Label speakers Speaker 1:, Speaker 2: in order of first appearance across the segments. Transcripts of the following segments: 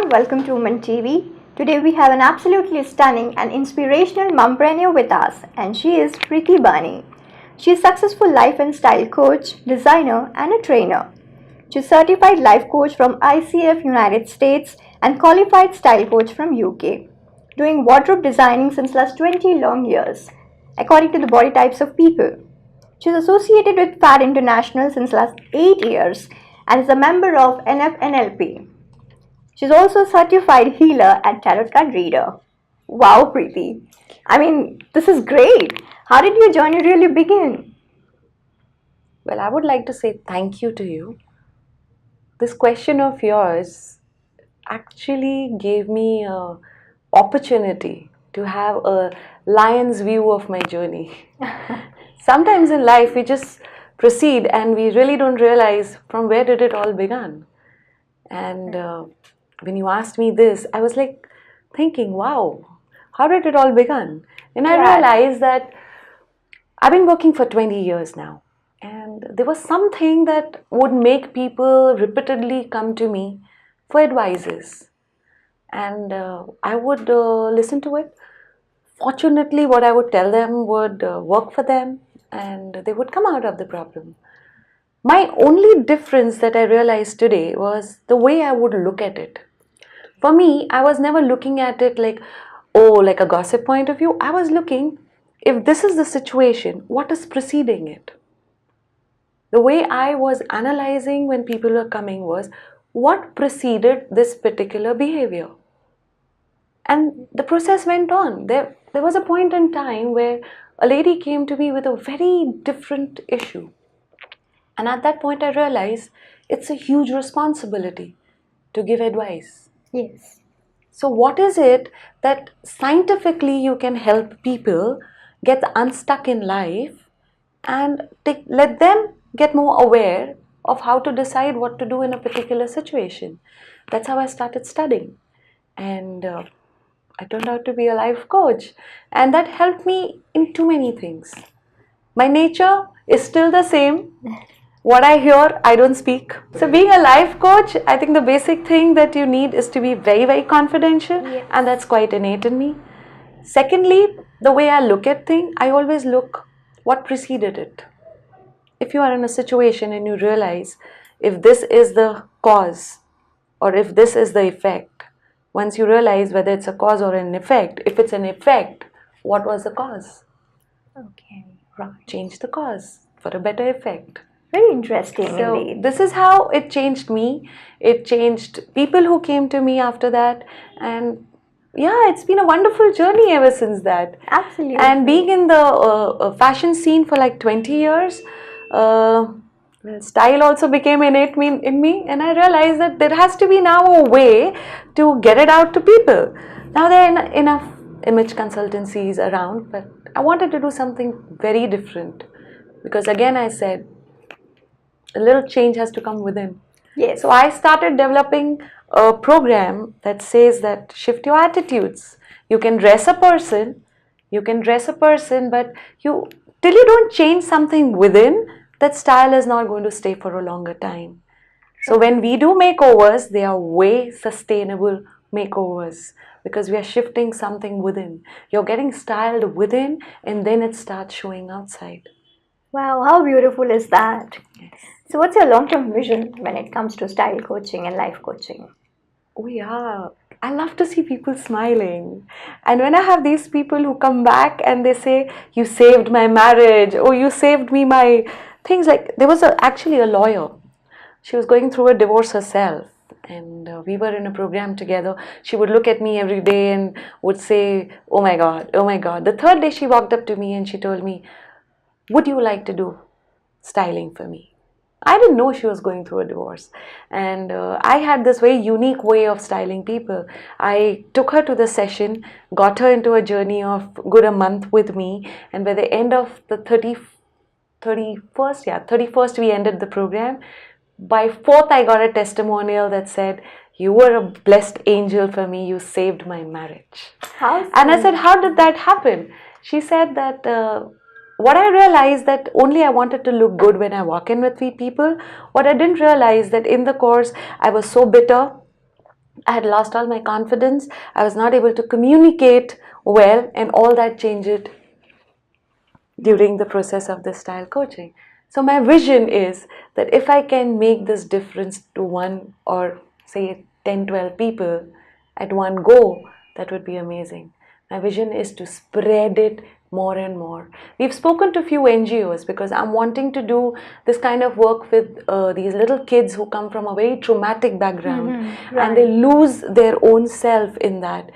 Speaker 1: welcome to Women TV. Today we have an absolutely stunning and inspirational mompreneur with us, and she is Preity Baney. She is a successful life and style coach, designer, and a trainer. She is certified life coach from ICF United States and qualified style coach from UK, doing wardrobe designing since last 20 long years, according to the body types of people. She is associated with Fat International since last 8 years and is a member of NFNLP. She's also a certified healer and tarot card reader. Wow, Preeti. This is great. How did your journey really begin?
Speaker 2: Well, I would like to say thank you to you. This question of yours actually gave me an opportunity to have a lion's view of my journey. Sometimes in life we just proceed and we really don't realize from where did it all begin. And when you asked me this, I was like thinking, wow, how did it all begin? And I realized that I've been working for 20 years now. And there was something that would make people repeatedly come to me for advices. And I would listen to it. Fortunately, what I would tell them would work for them and they would come out of the problem. My only difference that I realized today was the way I would look at it. For me, I was never looking at it like, oh, like a gossip point of view. I was looking, if this is the situation, what is preceding it? The way I was analyzing when people were coming was, what preceded this particular behavior? And the process went on. There was a point in time where a lady came to me with a very different issue. And at that point I realized it's a huge responsibility to give advice.
Speaker 1: Yes.
Speaker 2: So what is it that scientifically you can help people get unstuck in life and let them get more aware of how to decide what to do in a particular situation? That's how I started studying. And I turned out to be a life coach. And that helped me in too many things. My nature is still the same. What I hear, I don't speak. So being a life coach, I think the basic thing that you need is to be very, very confidential.
Speaker 1: Yes.
Speaker 2: And that's quite innate in me. Secondly, the way I look at things, I always look what preceded it. If you are in a situation and you realize if this is the cause or if this is the effect, once you realize whether it's a cause or an effect, if it's an effect, what was the cause?
Speaker 1: Okay.
Speaker 2: Right. Change the cause for a better effect.
Speaker 1: Very interesting
Speaker 2: So
Speaker 1: indeed.
Speaker 2: this is how it changed me. It changed people who came to me after that. And yeah, it's been a wonderful journey ever since that.
Speaker 1: Absolutely.
Speaker 2: And being in the fashion scene for like 20 years, style also became innate in me. And I realized that there has to be now a way to get it out to people. Now there are enough image consultancies around, but I wanted to do something very different. Because again, I said, a little change has to come within.
Speaker 1: Yes.
Speaker 2: So I started developing a program that says that shift your attitudes. You can dress a person, but till you don't change something within, that style is not going to stay for a longer time. So when we do makeovers, they are way sustainable makeovers because we are shifting something within. You're getting styled within and then it starts showing outside.
Speaker 1: Wow, how beautiful is that?
Speaker 2: Yes.
Speaker 1: So what's your long-term vision when it comes to style coaching and life coaching?
Speaker 2: Oh yeah, I love to see people smiling. And when I have these people who come back and they say, you saved my marriage, or you saved me my things, like there was actually a lawyer. She was going through a divorce herself. And we were in a program together. She would look at me every day and would say, oh my God, oh my God. The third day she walked up to me and she told me, would you like to do styling for me? I didn't know she was going through a divorce. And I had this very unique way of styling people. I took her to the session, got her into a journey of good a month with me. And by the end of the 31st, we ended the program. By 4th, I got a testimonial that said, you were a blessed angel for me. You saved my marriage. And I said, how did that happen? She said that what I realized that only I wanted to look good when I walk in with people. What I didn't realize that in the course, I was so bitter. I had lost all my confidence. I was not able to communicate well, and all that changed during the process of this style coaching. So my vision is that if I can make this difference to one or say 10, 12 people at one go, that would be amazing. My vision is to spread it more and more. We've spoken to a few NGOs because I'm wanting to do this kind of work with these little kids who come from a very traumatic background,
Speaker 1: right.
Speaker 2: and they lose their own self in that.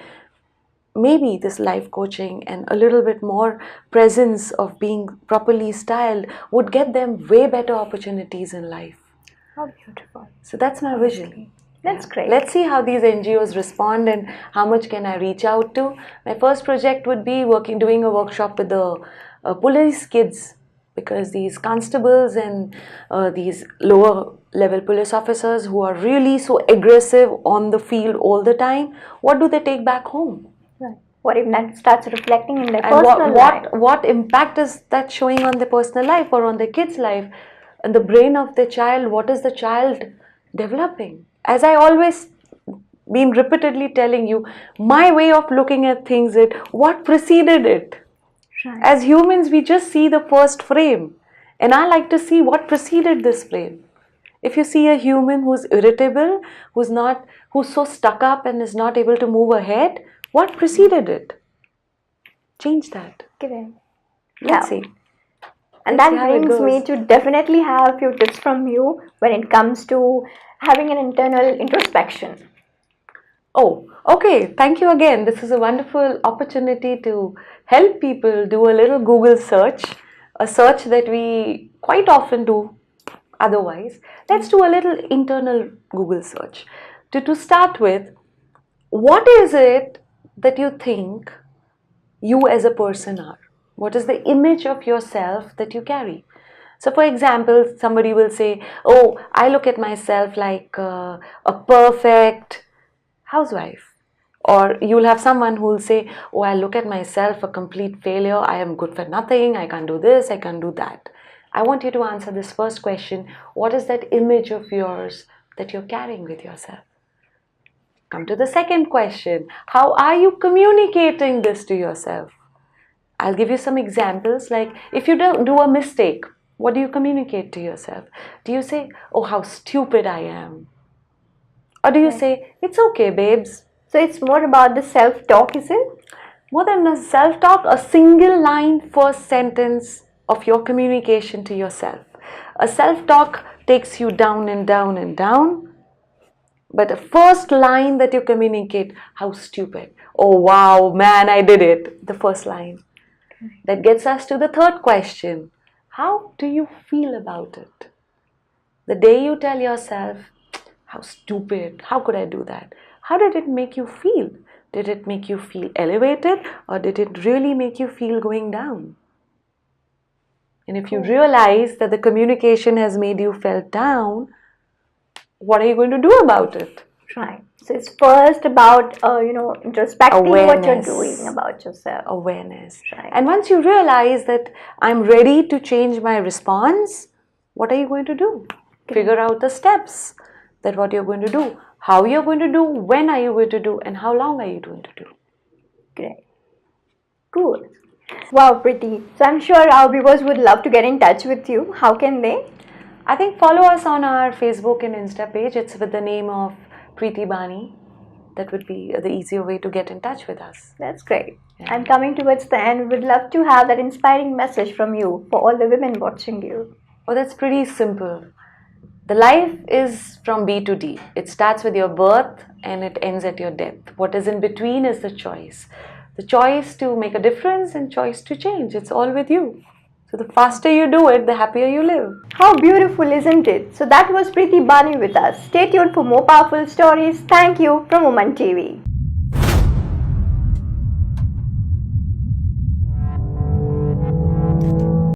Speaker 2: Maybe this life coaching and a little bit more presence of being properly styled would get them way better opportunities in life.
Speaker 1: How beautiful.
Speaker 2: So that's my vision.
Speaker 1: That's great.
Speaker 2: Let's see how these NGOs respond and how much can I reach out to. My first project would be doing a workshop with the police kids, because these constables and these lower level police officers who are really so aggressive on the field all the time, what do they take back home?
Speaker 1: Right. What if that starts reflecting in their personal life?
Speaker 2: What impact is that showing on their personal life or on their kid's life? And the brain of the child, what is the child developing? As I always been repeatedly telling you, my way of looking at things is what preceded it.
Speaker 1: Right.
Speaker 2: As humans, we just see the first frame, and I like to see what preceded this frame. If you see a human who's irritable, who's so stuck up and is not able to move ahead, what preceded it? Change that.
Speaker 1: Great.
Speaker 2: Let's see.
Speaker 1: And that brings me to definitely have a few tips from you when it comes to having an internal introspection.
Speaker 2: Oh, okay. Thank you again. This is a wonderful opportunity to help people do a little Google search, a search that we quite often do otherwise. Let's do a little internal Google search. To start with, what is it that you think you as a person are? What is the image of yourself that you carry? So for example, somebody will say, oh, I look at myself like a perfect housewife. Or you'll have someone who will say, oh, I look at myself a complete failure. I am good for nothing. I can't do this. I can't do that. I want you to answer this first question. What is that image of yours that you're carrying with yourself? Come to the second question. How are you communicating this to yourself? I'll give you some examples. Like if you do a mistake, what do you communicate to yourself? Do you say, oh, how stupid I am? Or do you say, it's okay, babes?
Speaker 1: So it's more about the self-talk, is it?
Speaker 2: More than a self-talk, a single line first sentence of your communication to yourself. A self-talk takes you down and down and down. But the first line that you communicate, how stupid. Oh, wow, man, I did it. The first line. That gets us to the third question. How do you feel about it? The day you tell yourself, how stupid, how could I do that? How did it make you feel? Did it make you feel elevated, or did it really make you feel going down? And if you realize that the communication has made you feel down, what are you going to do about it?
Speaker 1: Right. So it's first about, introspecting what you're doing about yourself.
Speaker 2: Awareness.
Speaker 1: Right.
Speaker 2: And once you realize that I'm ready to change my response, what are you going to do? Figure out the steps that what you're going to do, how you're going to do, when are you going to do, and how long are you going to do.
Speaker 1: Great. Cool. Wow, Preity. So I'm sure our viewers would love to get in touch with you. How can they?
Speaker 2: I think follow us on our Facebook and Insta page. It's with the name of Preity Baney. That would be the easier way to get in touch with us.
Speaker 1: That's great. Yeah. And coming towards the end, we would love to have that inspiring message from you for all the women watching you.
Speaker 2: Oh, that's pretty simple. The life is from B to D. It starts with your birth and it ends at your death. What is in between is the choice. The choice to make a difference and choice to change. It's all with you. So the faster you do it, the happier you live.
Speaker 1: How beautiful, isn't it? So that was Preity Baney with us. Stay tuned for more powerful stories. Thank you from Woman TV.